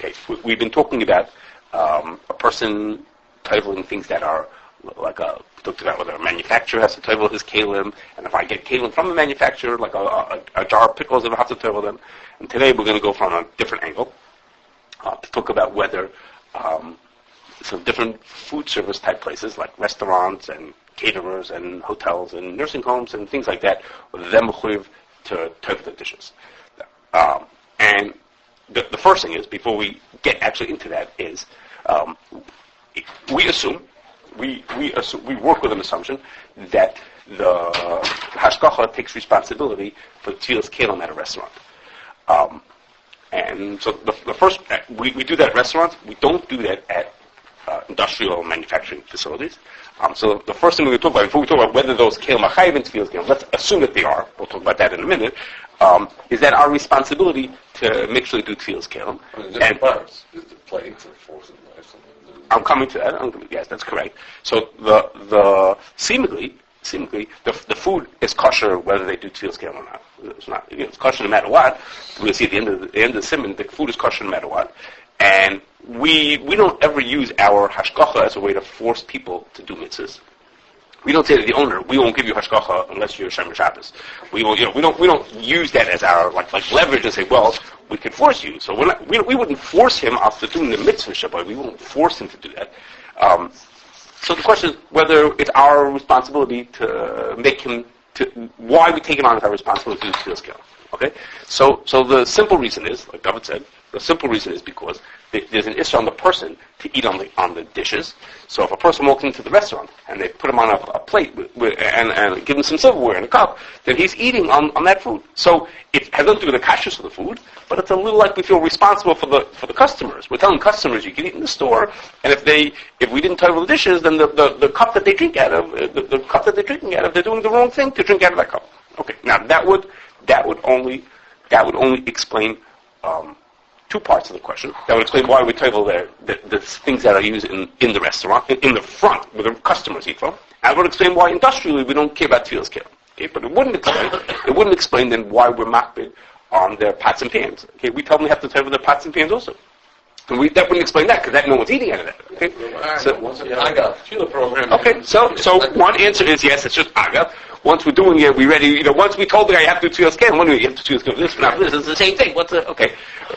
Okay, we've been talking about a person titling things that are like we talked about whether a manufacturer has to title his Keilim, and if I get Keilim from the manufacturer, like a jar of pickles, I have to title them. And today we're going to go from a different angle to talk about whether some different food service type places like restaurants and caterers and hotels and nursing homes and things like that, whether they're mechuyev to title the dishes. And the first thing is, before we get actually into that, is we work with an assumption that the hashgacha takes responsibility for tevillas keilim at a restaurant. And so the first, we do that at restaurants. We don't do that at industrial manufacturing facilities. So the first thing we're going to talk about, before we talk about whether those keilim are chayiv in tevillas keilim, let's assume that they are. We'll talk about that in a minute. Is that our responsibility to make sure they do tevillas keilim? And parts. Is the plates or forks and knives? I'm coming to that. Yes, that's correct. So the seemingly the food is kosher whether they do tevillas keilim or not. It's not. It's kosher no matter what. We'll see at the end of the simon, the food is kosher no matter what. And we don't ever use our hashgacha as a way to force people to do mitzvahs. We don't say to the owner, we won't give you hashgacha unless you're Shomer Shabbos. We don't use that as our like leverage and say, well, we could force you. So we wouldn't force him after doing the mitzvah Shabbat. We won't force him to do that. So the question is whether it's our responsibility to make him why we take it on as our responsibility to do tevillas keilim. Okay, so the simple reason is, like David said, the simple reason is because there's an issue on the person to eat on the dishes. So if a person walks into the restaurant and they put him on a plate and give him some silverware and a cup, then he's eating on that food. So it has nothing to do with the kashrus of the food, but it's a little like we feel responsible for the customers. We're telling customers you can eat in the store, and if we didn't title the dishes, then the cup that they drink out of, the cup that they're drinking out of, they're doing the wrong thing to drink out of that cup. Okay, now that would only explain two parts of the question. That would explain why we title the things that are used in the restaurant, in the front, where the customers eat from. And it would explain why industrially we don't care about tevillas keilim. Okay, but it wouldn't explain then why we're makbid on their pots and pans. Okay, we tell them they have to title their pots and pans also. And that wouldn't explain that because no one's eating out of that. Okay, I got a tevillah program. Okay, so one answer is yes, it's just aga. Once we're doing it, we're ready. Once we told the guy you have to do tevillas keilim, when do you have to do tevillas keilim? This, not this. It's the same thing. Okay?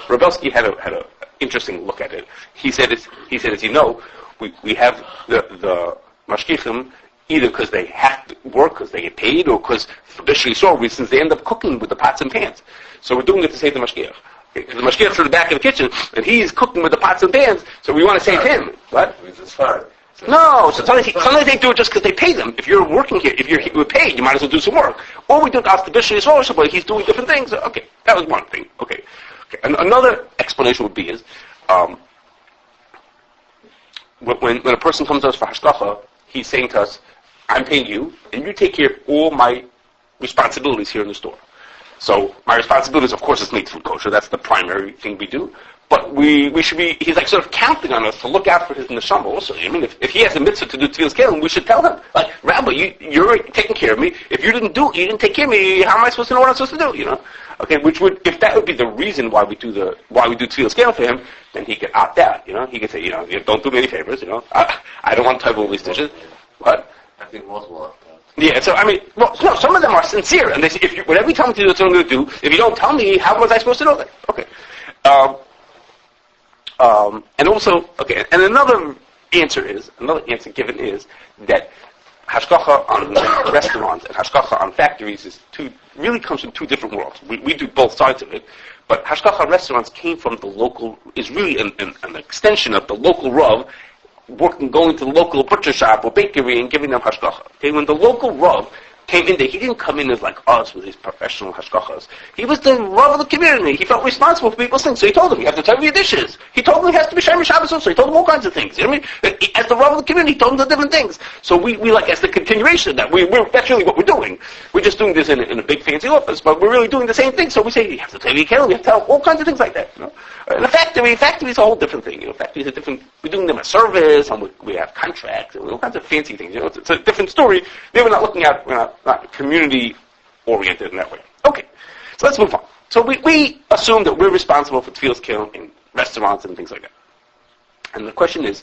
Rabelsky had a interesting look at it. He said, as you know, we have the mashgichim either because they have to work, because they get paid, or because for Bishri Yisrael reasons they end up cooking with the pots and pans. So we're doing it to save the mashgiach. Because the mashgiach's in the back of the kitchen, and he's cooking with the pots and pans, so we want to save him. What? It's fine. No, so sometimes they do it just because they pay them. If you're working here, if you're paid, you might as well do some work. Or we do it after Bishri Yisrael, but he's doing different things. Okay, that was one thing. Okay. And another explanation would be is, when a person comes to us for hashgacha, he's saying to us, I'm paying you, and you take care of all my responsibilities here in the store. So my responsibility is, of course, is make food kosher. That's the primary thing we do. But we should be, he's like sort of counting on us to look out for his neshama also. I mean, if he has a mitzvah to do tevillas keilim, we should tell him, like, Rabbi, you're taking care of me. If you didn't take care of me, how am I supposed to know what I'm supposed to do, Okay, if that would be the reason why we do tevillas keilim for him, then he could opt out, He could say, don't do me any favors, I don't want to title all these dishes. What? I think most will opt out. Yeah, so no, some of them are sincere, and they say, whatever you tell me to do, that's what I'm going to do. If you don't tell me, how was I supposed to know that? Okay. And also, okay, and another answer given is that hashgacha on restaurants and hashgacha on factories really comes from two different worlds. We do both sides of it, but hashgacha on restaurants came from is really an extension of the local rav going to the local butcher shop or bakery and giving them hashgacha. Okay, when the local rav came in there, he didn't come in as like us with his professional hashgachas. He was the rav of the community. He felt responsible for people's things. So he told them, you have to title your dishes. He told them he has to be Shomer Shabbos also. He told them all kinds of things. You know what I mean? As the rav of the community, he told them the different things. So we like, as the continuation of that, that's really what we're doing. We're just doing this in a big fancy office, but we're really doing the same thing. So we say, you have to title your keilim, you have to tell all kinds of things like that. In a factory is a whole different thing. Factories are different. We're doing them a service, and we have contracts, and all kinds of fancy things. It's a different story. We're not looking at, we're not community oriented in that way. Okay, so let's move on. So we assume that we're responsible for tevillas keilim in restaurants and things like that. And the question is,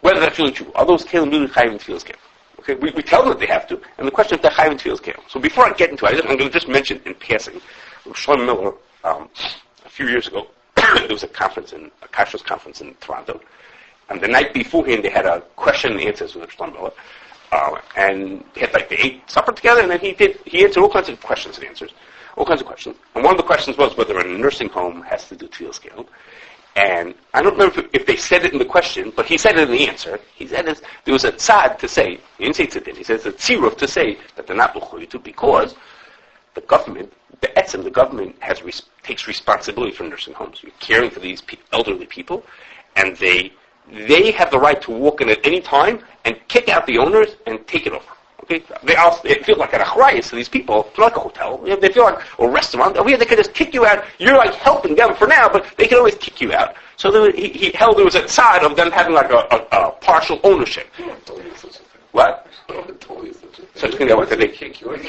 whether that's really true. Are those Keilim really Chayim and Tevillas Keilim? Okay, we tell them that they have to, and the question is if they're Chayim and Tevillas Keilim. So before I get into it, I'm going to just mention in passing, Shlomo Miller, a few years ago, there was a Kashrus conference in Toronto, and the night beforehand they had a question and answers with Shlomo Miller, and they ate supper together, and then he answered all kinds of questions and answers, all kinds of questions. And one of the questions was whether a nursing home has to do Tevillas Keilim. And I don't remember if they said it in the question, but he said it in the answer. He said there was a tzad to say, he didn't say tzadin, he says a tziruf to say that they're not l'chuy to because the government, the government takes responsibility for nursing homes. You're caring for these elderly people, and they have the right to walk in at any time and kick out the owners and take it over. Okay, they feel like an achrayus to these people. It's not like a hotel. They feel like a restaurant. Over here, they can just kick you out. You're like helping them for now, but they can always kick you out. So he held there was a side of them having like a partial ownership. What? Such thing that what they kick you out.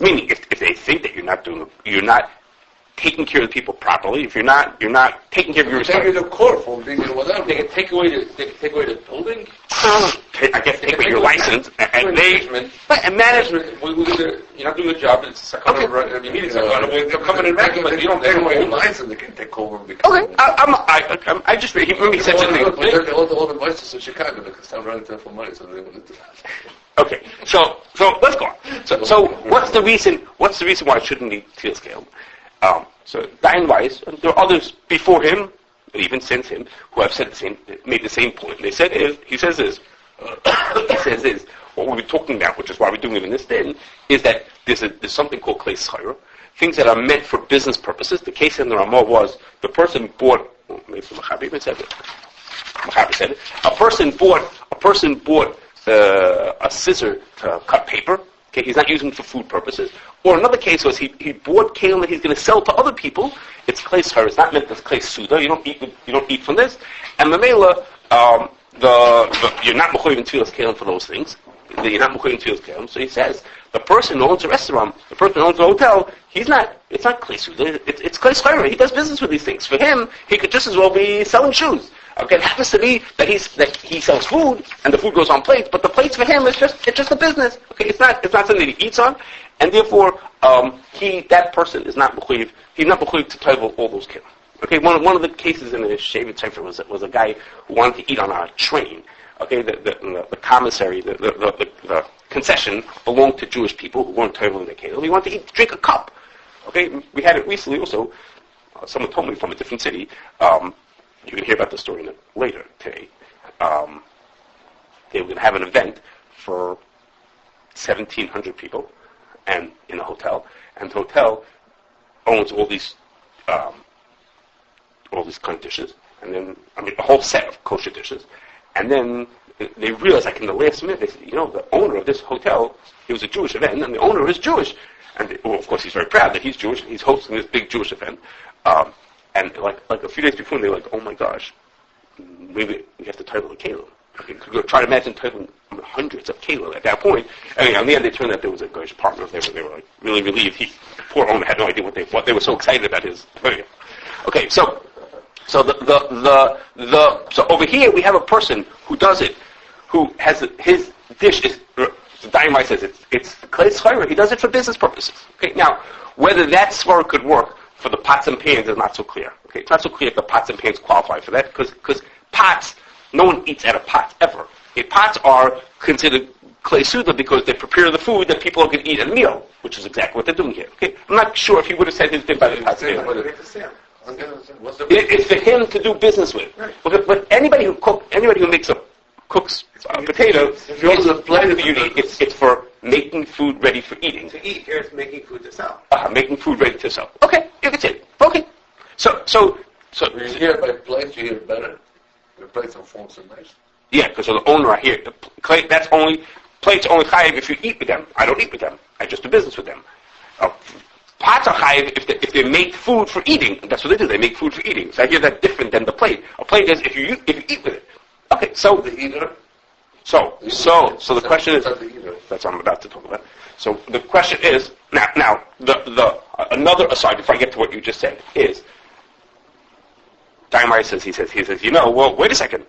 Meaning, if they think that you're not taking care of the people properly, if you're not taking care of your responsibility. Take you to court for being whatever. They can take away the building. I guess take away your license and management. You're not doing the job. It's second meetings. They're coming in back, but you don't take away your license. They can take over. Okay, I just remember he said something. All the licenses in Chicago, they can start running them for money, so they want to do that. Okay, so let's go on. So what's the reason why it shouldn't be Tevillas Keilim? So Dayan Weiss, and there are others before him, and even since him, who have made the same point. He says this, what we've been talking about, which is why we're doing it in this din, is that there's something called klei schayra, things that are meant for business purposes. The case in the Ramah was the person bought, maybe the Machaber even said it. Machaber said it. A person bought a scissor to cut paper. Okay, he's not using it for food purposes. Or another case was he bought keilim that he's going to sell to other people. It's klei schayra. It's not meant as klei suda. You don't eat from this. And the mela, you're not mechuyev in tevillas keilim for those things. You're not mechuyev in tevillas keilim. So he says the person who owns a restaurant, the person who owns a hotel, it's not klei suda. It's klei schayra. He does business with these things. For him, he could just as well be selling shoes. Okay, it happens to be that he sells food and the food goes on plates, but the plates for him it's just a business. Okay, it's not something that he eats on, and therefore that person is not mechuyev. He's not mechuyev to tevel all those keilim. Okay, one of the cases in the Shevet Sefer was a guy who wanted to eat on a train. Okay, the commissary, the concession belonged to Jewish people who weren't teveling the keilim. He wanted to drink a cup. Okay, we had it recently also. Someone told me from a different city. You can hear about the story later today. They were going to have an event for 1,700 people, and in a hotel. And the hotel owns all these kind of dishes, and then a whole set of kosher dishes. And then they realized, like in the last minute, they said, the owner of this hotel, he was a Jewish event, and the owner is Jewish. And of course, he's very proud that he's Jewish. And he's hosting this big Jewish event. And like a few days before, they were like, oh my gosh, maybe we have to tevel a keilim. Okay, try to imagine teveling hundreds of keilim at that point. Anyway, in the end, it turned out there was a Goyish partner there, but they were like really relieved. The poor owner had no idea what they were so excited about his. Okay, so over here we have a person who does it, who has his dish is. The Dayan says it's klei schayra. He does it for business purposes. Okay, now whether that svara could work for the pots and pans is not so clear. Okay, it's not so clear if the pots and pans qualify for that because pots, no one eats out of pots ever. Okay, pots are considered klei suda because they prepare the food that people are going to eat at a meal, which is exactly what they're doing here. Okay, I'm not sure if he would have said his thing by the pots and pans. It's for him to do business with. Right. But anybody who cooks potatoes, it's for making food ready for eating. To eat, here it's making food to sell. Making food ready to sell. Okay, that's it. Okay. So you hear by plates, you hear better. The plates are forms and nice. Yeah, because the owner here, plates only chayiv if you eat with them. I don't eat with them. I just do business with them. Pots are chayiv if they make food for eating. That's what they do. They make food for eating. So I hear that different than the plate. A plate is if you eat with it. Okay, so the eater. So the question is that's what I'm about to talk about. So the question is now the another aside before I get to what you just said is Daimai says, he says, well, wait a second.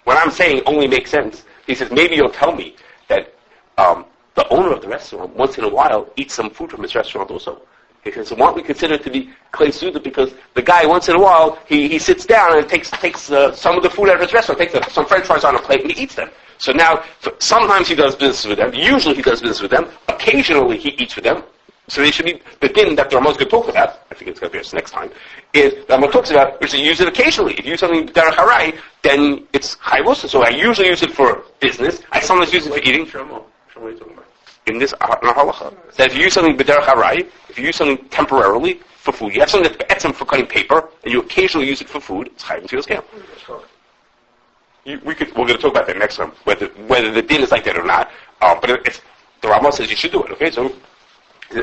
What I'm saying only makes sense. He says, maybe you'll tell me that the owner of the restaurant, once in a while, eats some food from his restaurant also. He says, so why don't we consider it to be Klei Suda? Because the guy, once in a while, he sits down and takes some of the food out of his restaurant, takes some French fries on a plate and he eats them. So now, sometimes he does business with them. Usually he does business with them. Occasionally he eats with them. So they should be, the din that the Ramos going to talk about, I think it's going to be us next time, is the Ramos talks about, is to use it occasionally. If you use something derech harai, then it's chayvus. So I usually use it for business. I sometimes use it for eating. What are you talking about? In this halacha, that if you use something b'derech harai, if you use something temporarily for food, you have something that's etzem for cutting paper, and you occasionally use it for food, it's chayv and scale. We're going to talk about that next time, whether the din is like that or not. But it's, the Rambam says you should do it. Okay,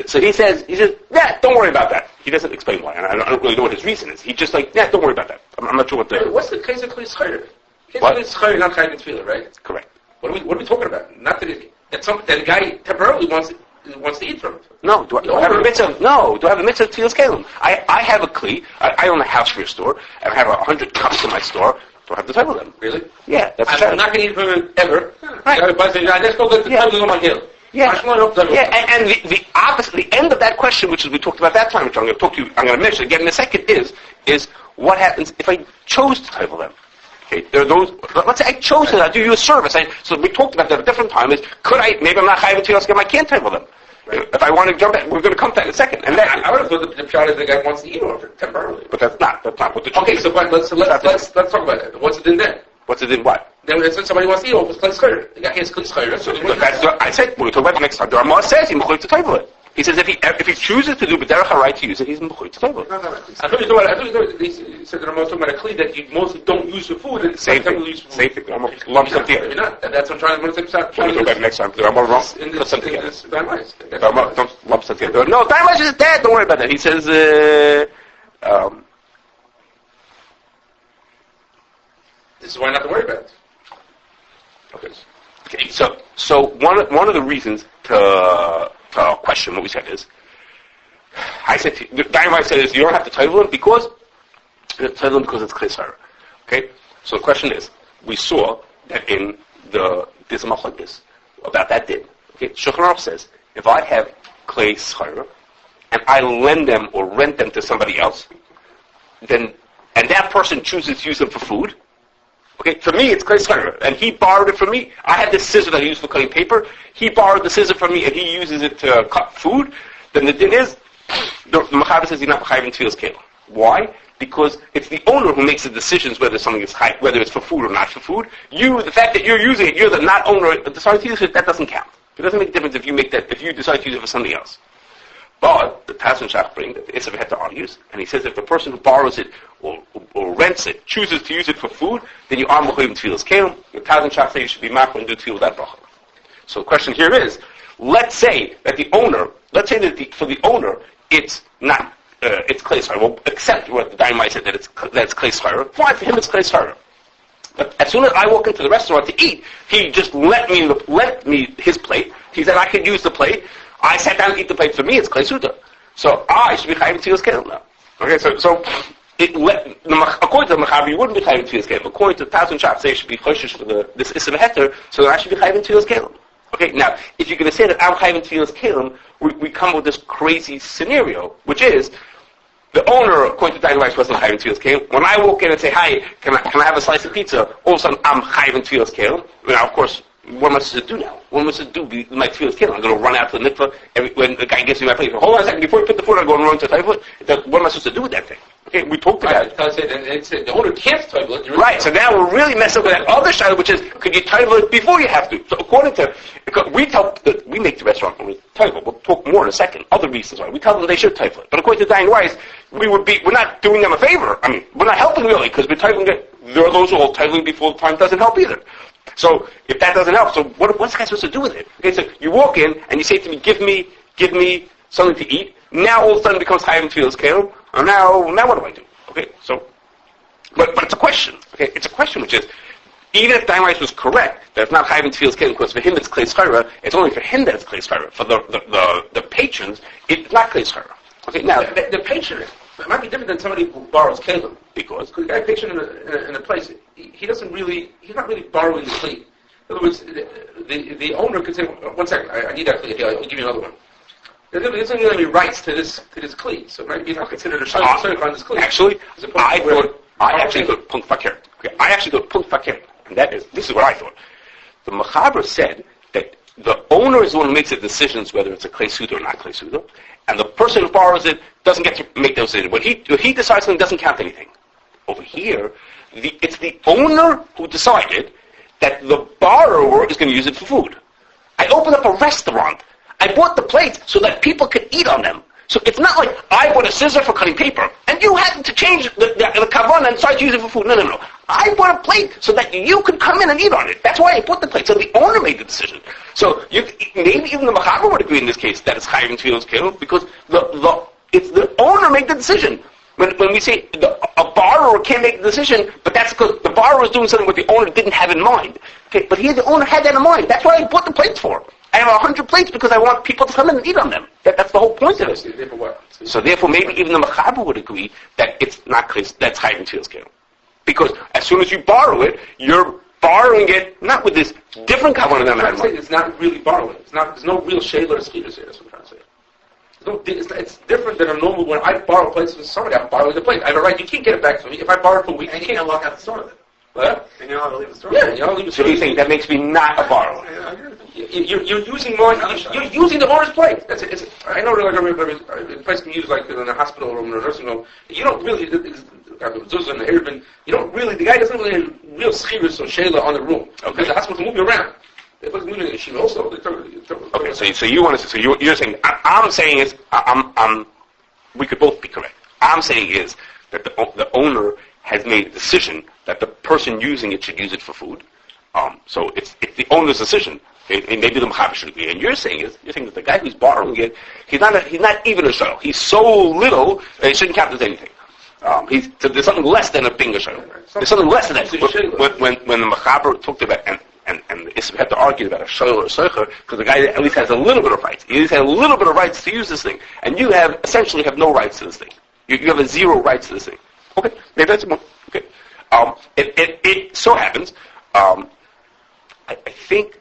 so he says, yeah, don't worry about that. He doesn't explain why, and I don't really know what his reason is. He's just like, yeah, don't worry about that. I'm not sure what the. What's the case of Klei Schayr? Klei Schayr, not chayv and tevillah, right? Correct. What are we talking about? Not that a guy temporarily wants to eat from it. No, do I have a mitzvah? No, do I have a mitzvah to Keilim? I have a kli. I own a house for a store, and I have 100 cups in my store. Do I have to title them? Really? Yeah, that's I'm not going to eat from it ever. Right. Let's go get the title on my hill. Yeah, and the opposite, the end of that question, which is we talked about that time, which I'm going to mention again in a second, is what happens if I chose to title them? Okay, there are those. Let's say I chose to do you a service. So we talked about that at a different time. Maybe I'm not chayv until I can't title them. Right. If I want to jump back, we're going to come to that in a second. And then I would have thought the shot is the guy wants to eat over temporarily. But that's not what the truth okay, is. so let's talk about that. What's it in then? What's it in what? Then when somebody wants to eat over, it's Klei Schayr. The guy has Klei Schayr. So I said we're going to talk about it next time. The Ramah says he's mechuyev to title it. He says if he chooses to do b'derech harai to use it, he's mechuyev to title it. I thought you said that I'm talking about a kli that you mostly don't use for food. And same thing. Same thing. I'm lump them together. That's what I'm trying to say. We're going to talk about it next time. I'm wrong. Put them together. Don't lump them together. No, Daimai is dead. Don't worry about that. He says. This is why not to worry about it. Okay. So one of the reasons to question what we said is, I said Daimai says you don't have to title them because it's Klei Schayr. Okay. So the question is, we saw that in there's a machlokes about that din. Okay. Shulchan Aruch says if I have Klei Schayr and I lend them or rent them to somebody else, and that person chooses to use them for food. Okay, for me it's Klei Schayr, and he borrowed it from me. I had this scissor that I used for cutting paper. He borrowed the scissor from me, and he uses it to cut food. Then the din is, the Mechaber says he's not chayv in tevillas keilim. Why? Because it's the owner who makes the decisions whether something is chayv, whether it's for food or not for food. The fact that you're using it, you're the not owner. That doesn't count. It doesn't make a difference if you decide to use it for something else. But the Taz and Shach bring that the Issav had to argues, and he says if the person who borrows it or rents it chooses to use it for food, then you are mechuyev in tevillas keilim. The Taz and Shach say you should be makar and do tevillah that bracha. So the question here is, let's say that for the owner it's not it's Klei Schayr. Well, accept what the Daimai said that it's Klei Schayr. Fine, for him it's Klei Schayr. But as soon as I walk into the restaurant to eat, he just lent me his plate. He said I could use the plate. I sat down and eat the plate. For me, it's Klei Suda. So I should be chayv in tevillas keilim now. Okay, so according to the Mechaber, you wouldn't be chayv in tevillas keilim. According to the Taz and Shach, say you should be choshesh for this Issav Hechsher, so then I should be chayv in tevillas keilim. Okay, now if you're going to say that I'm chayv in tevillas keilim, we come with this crazy scenario, which is the owner, according to Daimai, wasn't chayv in tevillas keilim. When I walk in and say, "Hi, can I have a slice of pizza?" All of a sudden, I'm chayv in tevillas keilim. Now, of course. What am I supposed to do now? What am I supposed to do? My tevillas keilim. I'm going to run out to the mikveh when the guy gives me my plate. Hold on a second. Before you put the food, I'm going to run to the tevillah. What am I supposed to do with that thing? Okay, we talked about it. The owner can't title it. Right, so now we're really messing with that other side, which is, could you title it before you have to? So according to, because we make the restaurant when we title it. We'll talk more in a second. Other reasons why. We tell them they should title it. But according to Diane Weiss, we're not doing them a favor. I mean, we're not helping really, because we're titling it. There are those who are titling before the time doesn't help either. So if that doesn't help, so what's the guy supposed to do with it? Okay, so you walk in and you say to me, give me something to eat. Now all of a sudden it becomes chayv in tevillas keilim. Now what do I do? Okay, so, but it's a question. Okay, it's a question which is, even if Daimai was correct that it's not chayv in tevillas keilim, because for him it's Klei Schayr, it's only for him that it's Klei Schayr. For the patrons, it's not Klei Schayr. Okay, now the patron. It might be different than somebody who borrows Keilim. Because The guy patient in a place, he's not really borrowing the Kli. In other words, the owner could say, one second, I need that Kli, I'll give you another one. There's not going to be rights to this Kli, so maybe he's not considered a shayla on this Kli. Actually, I actually thought punkt fakir. Okay, I actually thought punkt fakir, and this is what I thought. The Mechaber said that the owner is the one who makes the decisions whether it's a Klei Suda or not Klei Suda, and the person who borrows it doesn't get to make those decisions. When he decides something, doesn't count anything. Over here, it's the owner who decided that the borrower is going to use it for food. I opened up a restaurant. I bought the plates so that people could eat on them. So it's not like I bought a scissor for cutting paper, and you had to change the kavanah and start using it for food. No. I bought a plate so that you could come in and eat on it. That's why I bought the plate. So the owner made the decision. So maybe even the Mechaber would agree in this case that it's chayv and tevillas keilim, because it's the owner made the decision. When we say a borrower can't make the decision, but that's because the borrower is doing something what the owner didn't have in mind. Okay, but here the owner had that in mind. That's what I bought the plates for. I have 100 plates because I want people to come in and eat on them. That's the whole point of it. So therefore, maybe even the Mechaber would agree that it's not clear, that's chayv and tevillas keilim. Because as soon as you borrow it, you're borrowing it not with this different kavanah than I had in mind. It's not really borrowing. There's no real shayla or schitas here. That's what I'm trying to say. It's different than a normal, when I borrow plates from somebody, I'm borrowing the plate. I have a right, you can't get it back from me. If I borrow it for a week, you can't walk out the store with it. What? And you're allowed to leave the store? Yeah, you're allowed to leave the store. So you think that makes me not a borrower? You're using the owner's plate. I know a place can use like in a hospital room or a nursing home. You don't really, the guy doesn't really have real schiras or shayla on the room. Okay. Because the hospital can move you around. It was moving in the yeshiva also. Okay, so you want to, so you're saying, I'm saying is, we could both be correct. I'm saying is that the owner has made a decision that the person using it should use it for food. So it's the owner's decision. And maybe the Mechaber should agree. And you're saying that the guy who's borrowing it, he's not even a shayla. He's so little that he shouldn't count as anything. So there's something less than a bingo shayla. There's something less than that. When the Mechaber talked about and the Isra had to argue about a shayla or a soicher, because the guy at least has a little bit of rights. He at least has a little bit of rights to use this thing, and you essentially have no rights to this thing. You have a zero rights to this thing. Okay, maybe that's more. Okay. It so happens. I think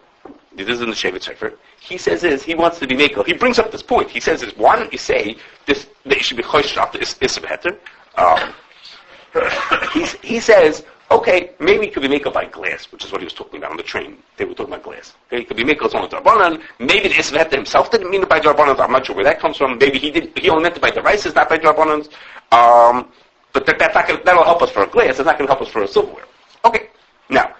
this is in the Shevet Sefer. He says he wants to be makel. He brings up this point. He says why don't you say this that you should be choished after Isra Heter? He says, okay, maybe it could be makel by glass, which is what he was talking about on the train. They were talking about glass. Okay, it could be makel on the Darbanan. Maybe the Isra Heter himself didn't mean it by Darbanan. I'm not sure where that comes from. Maybe he only meant it by the rices, not by Darbanan. But that'll help us for a glass. It's not going to help us for a silverware. Okay. Now,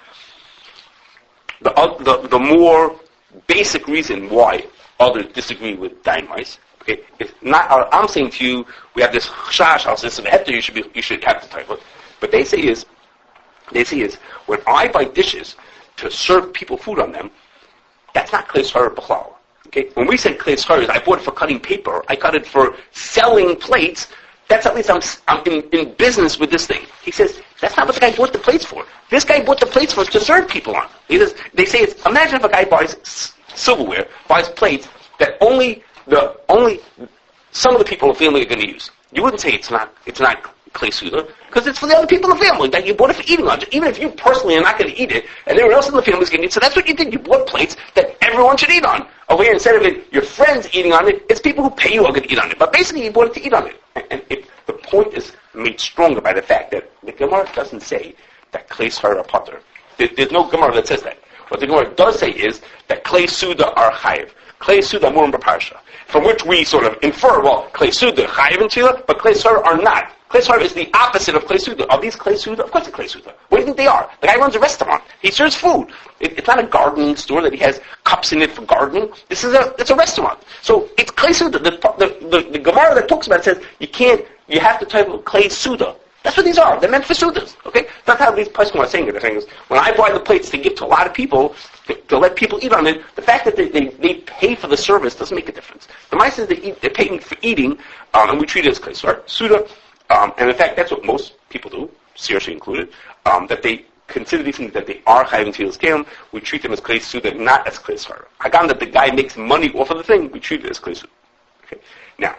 the more basic reason why others disagree with dynamites, okay, is not. I'm saying to you, we have this chash al system. You should have the tevillah. But they say is when I buy dishes to serve people food on them, that's not klei shara b'chlal. Okay, when we say klei shara, I bought it for cutting paper. I cut it for selling plates. That's at least I'm in business with this thing. He says, that's not what the guy bought the plates for. This guy bought the plates for to serve people on. They say imagine if a guy buys silverware, buys plates that only some of the people in the family are going to use. You wouldn't say it's not klei suda, because it's for the other people in the family that you bought it for eating on. Even if you personally are not going to eat it, and everyone else in the family is going to eat, so that's what you did. You bought plates that everyone should eat on. Over here, instead of it, your friends eating on it, it's people who pay you are going to eat on it. But basically, you bought it to eat on it. And the point is made stronger by the fact that the Gemara doesn't say that klei shara potter. There's no Gemara that says that. What the Gemara does say is that klei suda are chayiv. Klei suda murim b'parsha. From which we sort of infer, well, klei suda chayiv and tefillah, but klei shara are not. Klei shara is the opposite of klei suda. Are these klei suda? Of course they're klei suda. What do you think they are? The guy runs a restaurant. He serves food. It's not a gardening store that he has cups in it for gardening. It's a restaurant. So it's klei suda. The Gemara that talks about it says you have to type of klei suda. That's what these are. They're meant for sudas. Okay? That's how these people are saying it. They're saying is, when I buy the plates to give to a lot of people, to let people eat on it, the fact that they pay for the service doesn't make a difference. The mice is they're paying for eating, and we treat it as klei suda. And in fact, that's what most people do, seriously included, that they consider these things that they are chayiv and tevillas keilim. We treat them as klei suda, not as klei shara. Hagam that the guy makes money off of the thing, we treat it as klei suda. Okay? Now,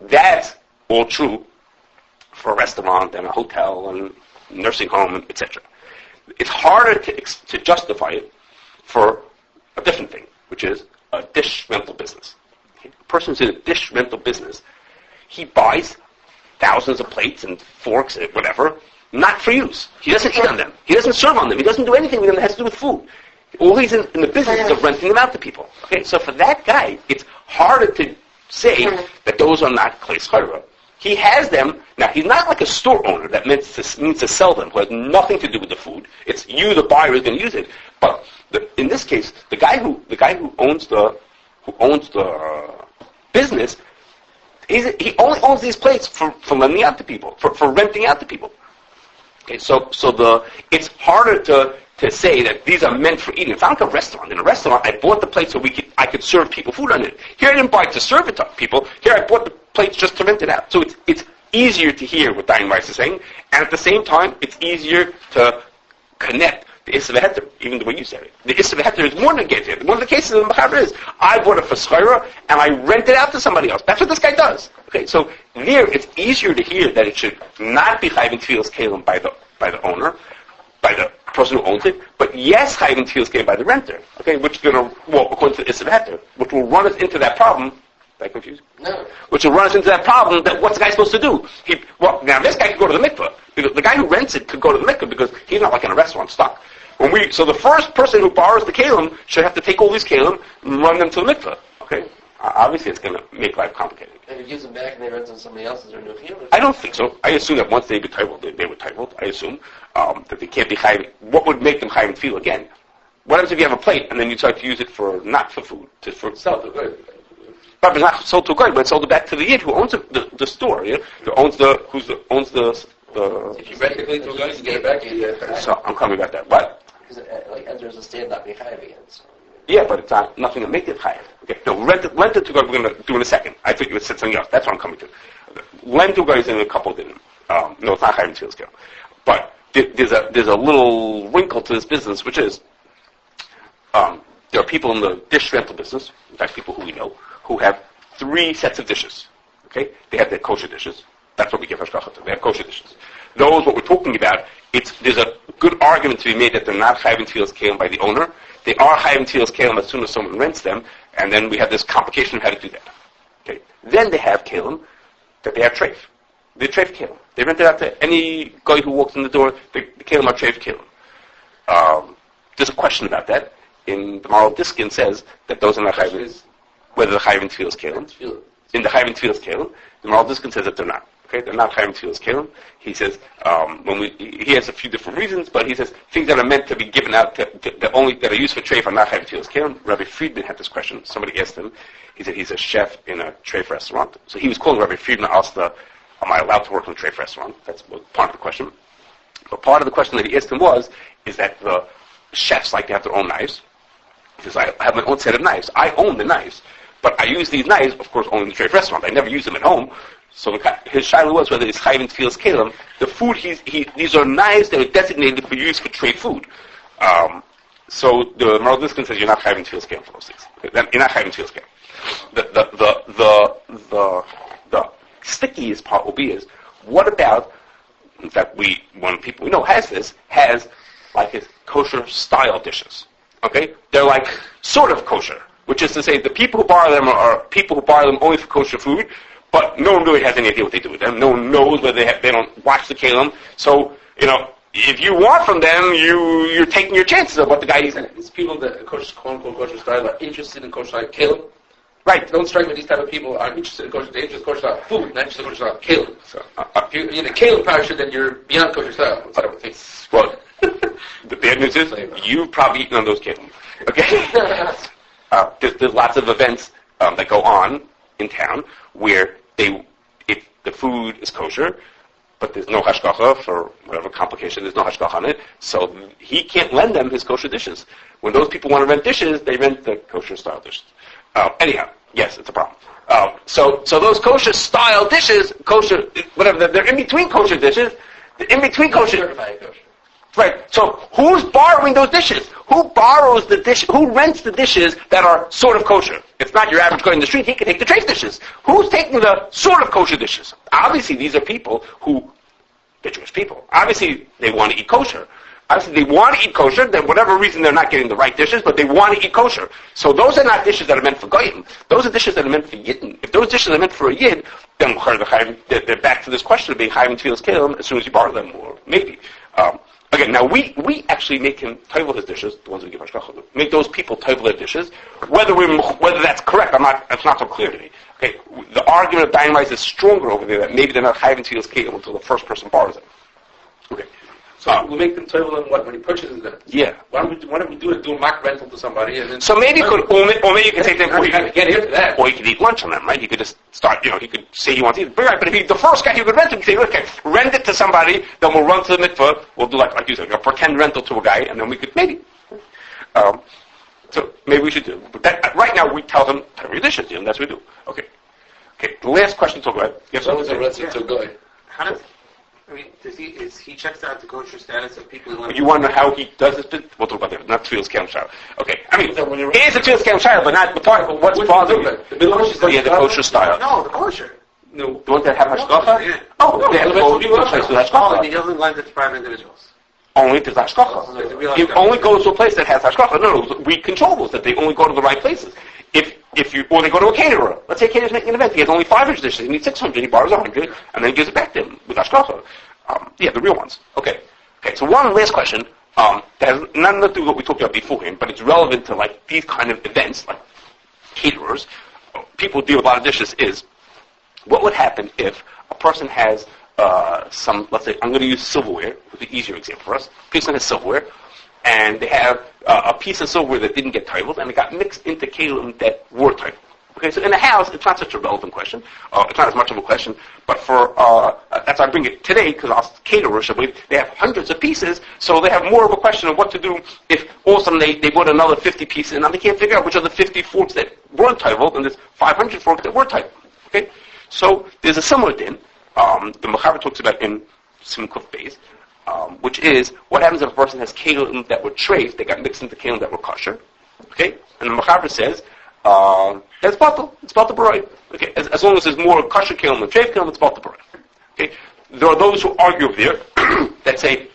that's all true for a restaurant and a hotel and nursing home, etc. It's harder to justify it for a different thing, which is a dish rental business. Okay? A person who's in a dish rental business, he buys thousands of plates and forks and whatever, not for use. He doesn't eat on them. He doesn't serve on them. He doesn't do anything with them that has to do with food. All he's in the business is of renting them out to people. Okay, so for that guy, it's harder to say that those are not klei schara. He has them. Now, he's not like a store owner that means to sell them, who has nothing to do with the food. It's you, the buyer, is going to use it. But in this case, the guy who owns the business, he only owns these plates for lending out to people, for renting out to people. Okay, so it's harder to say that these are meant for eating. If I'm like a restaurant, in a restaurant, I bought the plates so I could serve people food on it. Here I didn't buy it to serve it to people. Here I bought the plates just to rent it out. So it's easier to hear what Dayan Weiss is saying, and at the same time, it's easier to connect the Issa V'Heter, even the way you said it. The Issa V'Heter is more negated. One of the cases in the Mechaber is, I bought it for schara, and I rent it out to somebody else. That's what this guy does. Okay, so there, it's easier to hear that it should not be chayvin tevillas keilim by the owner, by the person who owns it, but yes, chayvin tevillas keilim by the renter. Okay, which is going to, according to the Issa V'Heter, which will run us into that problem. Am I confused? No. Which will run us into that problem that what's the guy supposed to do? Now this guy could go to the mikveh. Because the guy who rents it could go to the mikveh because he's not like in a restaurant stuck. So the first person who borrows the Keilim should have to take all these Keilim and run them to the mikveh. Okay? Obviously it's going to make life complicated. And if you use them back and they rent them to somebody else, is there no Keilim? I don't think so. I assume that once they be titled, they were titled. I assume that they can't be chayv. What would make them chayv feel again? What happens if you have a plate and then you try to use it not for food, just for Sounds good. But it's not sold to a guy, but it's sold back to the yid who owns the store, who owns the If you rent the plate to a guy, you get it back. So I'm coming back that. What? Because there's a stand not being chayav again. So. Yeah, but it's not nothing to make it chayav. Okay, no, rent it to guy. We're going to do in a second. I thought you would said something else. That's what I'm coming to. Lend to guys and a couple didn't. No, it's not chayav tevillas keilim. But there's a little wrinkle to this business, which is there are people in the dish rental business. In fact, people who we know, who have 3 sets of dishes. Okay? They have their kosher dishes. That's what we give hashgacha to. They have kosher dishes. Those, what we're talking about, there's a good argument to be made that they're not chayvin tevillas keilim by the owner. They are chayvin tevillas keilim as soon as someone rents them, and then we have this complication of how to do that. Okay? Then they have keilim that they have treif. They're treif keilim. They rent it out to any guy who walks in the door. The keilim are treif keilim. There's a question about that. In the Maral Diskin says that those are not chayvin. Whether the chayvin tevillas keilim. In the chayvin tevillas keilim, the Maral Diskin says that they're not. Okay, they're not chayvin tevillas keilim. He says he has a few different reasons, but he says things that are meant to be given out that are used for treif are not chayvin tevillas keilim. Rabbi Friedman had this question. Somebody asked him. He said he's a chef in a treif restaurant. So he was calling Rabbi Friedman, asked am I allowed to work in a treif restaurant? That's part of the question. But part of the question that he asked him is that the chefs like to have their own knives. He says, I have my own set of knives. I own the knives. But I use these knives, of course, only in the treif restaurant. I never use them at home. So his shaila was whether it's chayvin tevillas keilim. The food, these are knives that are designated for use for treif food. So the Maral Diskin says you're not chayvin tevillas keilim for those things. You're not chayvin tevillas keilim. The stickiest part will be what about, in fact, one of the people we know has like his kosher style dishes. Okay? They're like sort of kosher, which is to say the people who borrow them are people who borrow them only for kosher food, but no one really has any idea what they do with them. No one knows whether they don't watch the Keilim. So, if you want from them, you're taking your chances of what the guy is. It's people that quote-unquote kosher style are interested in kosher style Keilim. Right. Don't strike me these type of people are interested in kosher. They're interested in kosher style food, not interested in kosher style Keilim. So, if you're in a Keilim parasha, then you're beyond kosher style. That's what I would think. Well, the bad news is you've probably eaten on those Keilim. Okay? There's lots of events that go on in town where if the food is kosher, but there's no hashgacha for whatever complication, there's no hashgacha on it, so he can't lend them his kosher dishes. When those people want to rent dishes, they rent the kosher style dishes. Anyhow, yes, it's a problem. So those kosher style dishes, kosher, whatever, they're in between kosher dishes, in between kosher. Right. So who's borrowing those dishes? Who borrows the dish? Who rents the dishes that are sort of kosher? It's not your average guy in the street. He can take the treif dishes. Who's taking the sort of kosher dishes? Obviously, these are people who, they're Jewish people. Obviously, they want to eat kosher. Obviously, they want to eat kosher. Then, whatever reason, they're not getting the right dishes, but they want to eat kosher. So those are not dishes that are meant for goyim. Those are dishes that are meant for yidden. If those dishes are meant for a yid, then they're back to this question of being chayim tevillas keilim as soon as you borrow them, or maybe. Again, now we actually make him tevel his dishes, the ones we give hashgacha, make those people tevel their dishes. Whether that's correct, it's not so clear to me. Okay, the argument of dynamite is stronger over there that maybe they're not chayim tevillas keilim until the first person borrows them. Okay. So we make them tevel them when he purchases them. Yeah. Why don't we do a mock rental to somebody and then? So maybe you could, or maybe you could take them, or you could get into that. Or you could eat lunch on them, right? You could just start, he could say he wants to eat. Right, but if the first guy, you could rent him. You say, okay, rent it to somebody, then we'll run to the mikveh. We'll do like you said, a pretend rental to a guy, and then we could maybe. So maybe we should do. But right now we tell them every dishes, that's what we do. Okay. The last question to talk about. Yes, That was a rental to a guy. How does? I mean, he checks out the kosher status of people who want You want to know how he does this bit? We'll talk about that. Not Tevillas Keilim Shayla. Okay. I mean, it is a Tevillas Keilim Shayla, but not, we're talking about what's bothering you. The kosher style. No, the kosher. No. The ones that have hashgacha? Yeah. Oh, they have to go to a place with Oh, hashgacha. and he doesn't lend it to private individuals. Only if there's hashgacha. He only goes to a place that has hashgacha. No, we control those, that they only go to the right places. Or they go to a caterer. Let's say a caterer's making an event. He has only 500 dishes. He needs 600. He borrows 100, and then he gives it back to him with hashgacha. The real ones. Okay, so one last question that has nothing to do with what we talked about beforehand, but it's relevant to like these kind of events, like caterers. People deal with a lot of dishes. Is what would happen if a person has some? Let's say I'm going to use silverware. It's the easier example for us. A person has silverware, and they have a piece of silverware that didn't get titled, and it got mixed into keilim that were titled. Okay, so in the house, it's not such a relevant question. It's not as much of a question, but for that's why I bring it today, because our caterers, I believe, they have hundreds of pieces, so they have more of a question of what to do if all of a sudden they bought another 50 pieces, and now they can't figure out which are the 50 forks that weren't titled, and there's 500 forks that were titled. Okay, so there's a similar din. The Mechaber talks about in Simkuf Beis, which is what happens if a person has keilim that were treif, they got mixed into keilim that were kosher. Okay, and the Mechaber says. It's Bitul. It's Bitul B'roi. Okay, as long as there's more kosher keilim than treif keilim, it's Bitul B'roi. Okay, there are those who argue over there that say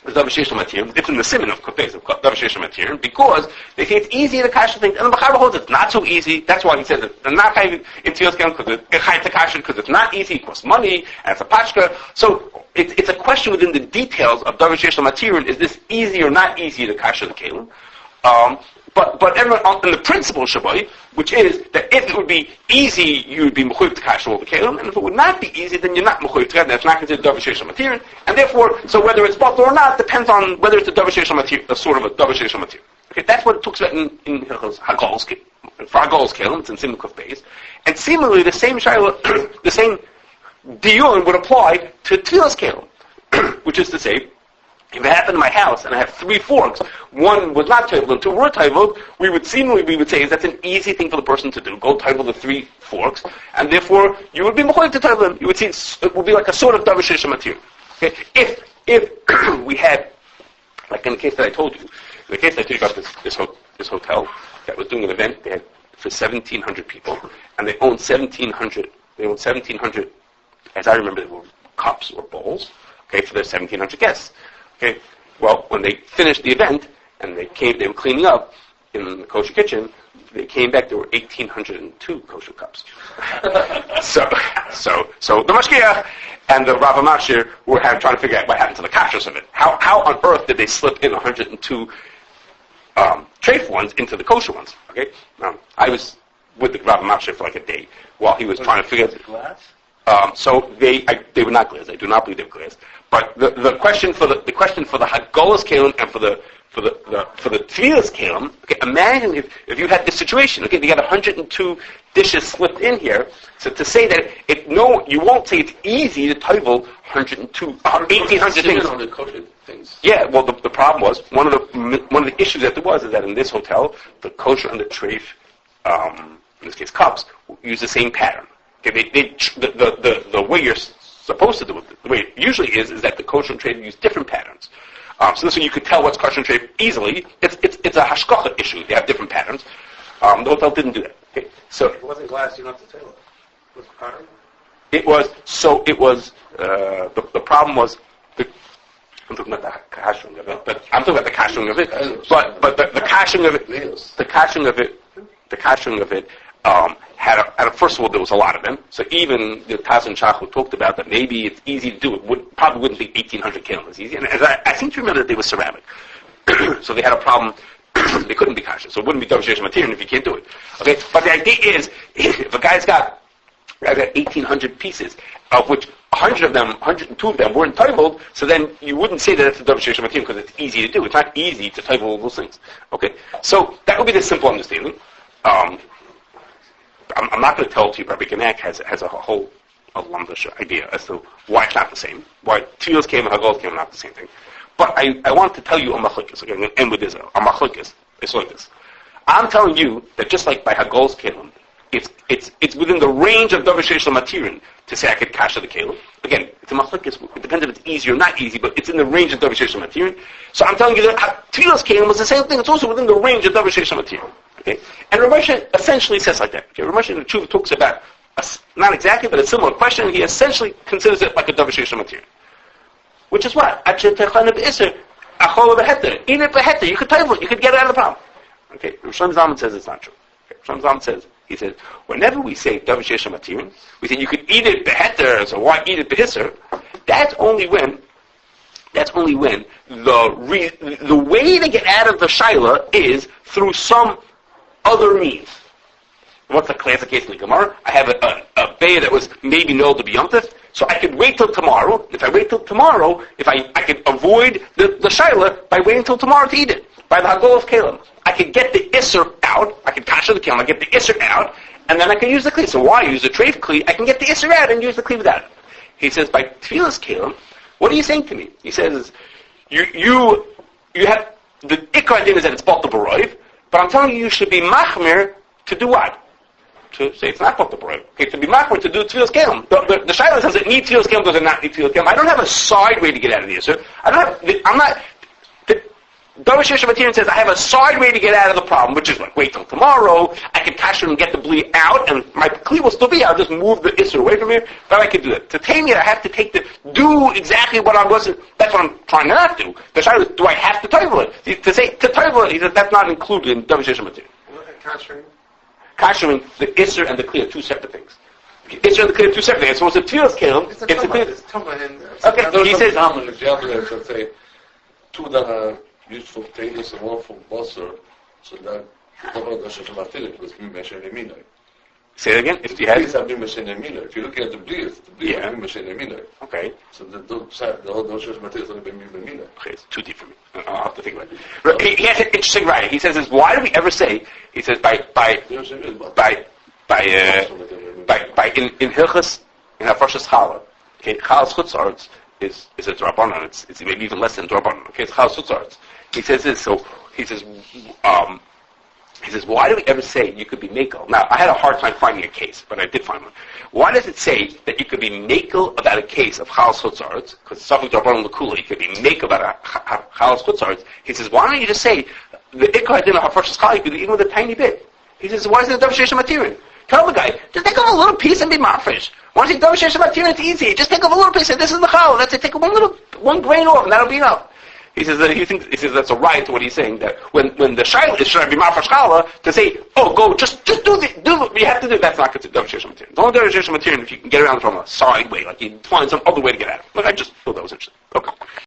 it's davasheshel matirim. It's in the siman of kofes of davasheshel matirim because they say it's easy to kasher things, and the Mechaber holds it's not so easy. That's why he says it's not chayv in tevillas keilim because it's not easy. It costs money and it's a pashka. So it's a question within the details of davasheshel matirim. Is this easy or not easy to kasher the keilim? But in the principle Shabbai, which is that if it would be easy, you would be mechuyev to kasher all the keilim, and if it would not be easy, then you're not mechuyev to that, and it's not considered davasheshel material, and therefore, so whether it's Bitul or not depends on whether it's a davasheshel material, a sort of a davasheshel material. Okay, that's what it talks about in Hagol's keilim. For Hagol's keilim, it's in Simkuf Beis, and similarly, the same shayla, the same diyun would apply to Tevillas keilim, which is to say. If it happened in my house and I have 3 forks, one was not teviled and 2 were teviled, we would say is that's an easy thing for the person to do. Go tevel the 3 forks, and therefore you would be mechuyev to tevel them. You would see it would be like a sort of davasheshel material. Okay, if we had, like in the case that I told you, in the case that I told you about this hotel that was doing an event, they had for 1,700 people, and they owned 1,700. They owned 1,700, as I remember, they were cups or bowls. Okay, for their 1,700 guests. Okay. Well, when they finished the event and they were cleaning up in the kosher kitchen. They came back. There were 1,802 kosher cups. so the mashgiach and the Rav Mashir were trying to figure out what happened to the kashrus of it. How on earth did they slip in 102 treif ones into the kosher ones? Okay. I was with the Rav Mashir for like a day while he was trying to figure out. Glass? So they were not glazed. I do not believe they were glazed. But the question for the Hagolah's Keilim and for the Tevillas Keilim, okay, imagine if you had this situation, okay, you got 102 dishes slipped in here, so to say that you won't say it's easy to tevel 1,800 things. Yeah, well the problem was, one of the issues that there was is that in this hotel, the kosher and the treif, in this case cups, use the same pattern. Okay, the way you're supposed to do it, the way it usually is that the kosher trader use different patterns. So this one you could tell what's kosher trade easily. It's a hashkacha issue. They have different patterns. The hotel didn't do that. Okay. So it wasn't glass. You don't have to tell it. It was carbon. It was. The problem was. I'm talking about the kashing of it, but I'm talking about the kashing of it. But the kashing of it, the kashing of it had first of all there was a lot of them. So even the Taz and Shach who talked about that maybe it's easy to do it probably wouldn't be 1,800 keilim as easy. And as I seem to remember that they were ceramic, so they had a problem. They couldn't be kosher, so it wouldn't be double material if you can't do it. Okay, but the idea is if a guy's got 1,800 pieces, of which 102 of them weren't tevillah, so then you wouldn't say that it's a double material because it's easy to do. It's not easy to tevillah all those things. Okay, so that would be the simple understanding. I'm not going to tell you, Rabbi Genak has a whole idea as to why it's not the same, why tevillas came and hagol came are not the same thing. But I want to tell you a machlokes. Okay, I'm going to end with this. A machlokes. It's like this. I'm telling you that just like by hagol's kelim, it's within the range of davar sheish l'matirin to say I could kasha the kelim. Again, it's a machlokes. It depends if it's easy or not easy, but it's in the range of davar sheish l'matirin. So I'm telling you that tevillas kelim was the same thing. It's also within the range of davar sheish l'matirin. Okay, and Rav Moshe essentially says like that. Okay, Rav Moshe in the Tshuva talks about not exactly, but a similar question. He essentially considers it like a davar sheish l'matirin. Which is what? Eat it beheter. You could tevillah it. You could get it out of the problem. Okay, Rosh Zalman says it's not true. Okay, Rosh Zalman says, he says, whenever we say davar sheish l'matirin, we say you could eat it beheter, so why eat it behisser? That's only when the way to get out of the shaila is through some other means. What's the classic case in the Gemara? I have a bay that was maybe null to be yomtiv, so I could wait till tomorrow. If I wait till tomorrow, I could avoid the shaila by waiting till tomorrow to eat it. By the hagol of Keilim, I could get the isser out. I could kasha the Keilim. I get the isser out, and then I can use the kli. So why use the treif kli? I can get the isser out and use the kli without it. He says by tevillas Keilim, what are you saying to me? He says you have the ikar din is that it's bought the baroiv, but I'm telling you should be machmir to do what? To say it's not bought the baroiv. Okay, to be machmir to do tevillas Keilim. The shaila says it needs tevillas Keilim, does it not need tevillas Keilim? I don't have a side way to get out of the isser. I'm not. Davar sheish l'matirin says I have a side way to get out of the problem, which is like wait till tomorrow. I can cash it and get the bleed out, and my kli will still be. I'll just move the isser away from here. But I can do that. To tame it, I have to do exactly what I wasn't. That's what I'm trying to not do. The shaila is, do I have to tevillah it? To say to tevillah it, he says that's not included in davar sheish l'matirin. Kashering the isser and the kli are two separate things. Isser and the kli are two separate things. So it's a tevillas kelim. It's a kli. Okay, he says. Let's say two that are used for tevillas and one for basar, so that say it again. If you have, if you look at the blias is okay. So the whole doshos material is only b'mina. Okay, it's too deep for me. I'll have to think about it. He has an interesting writing. He says, "Why do we ever say?" He says, "By in Hilchas in Hafrashas Chala, okay, Chalas Chutzarts is a drabanan. It's maybe even less than drabanan. Okay, it's Chalas Chutzarts." He says this. So he says, why do we ever say you could be makel? Now, I had a hard time finding a case, but I did find one. Why does it say that you could be makel about a case of chalas chutzarts? Because Safik Drabanan L'Kula, you could be makel about a chalas chutzarts. He says, why don't you just say the ikar din of hafrashas chala you could do even with a tiny bit? He says, why isn't it davar sheish l'matirin? Tell the guy, just take off a little piece and be mafresh. Once you davar sheish l'matirin, it's easy. Just take off a little piece. And this is the chala. That's it. Take one grain off, and that'll be enough. He says that's a right to what he's saying, that when the shaila is should be mafresh chala to say, oh, go just do what you have to do. That's not considered davar sheish l'matirin. The only davar sheish l'matirin if you can get around it from a side way, like you find some other way to get at it. Look, I just thought that was interesting. Okay.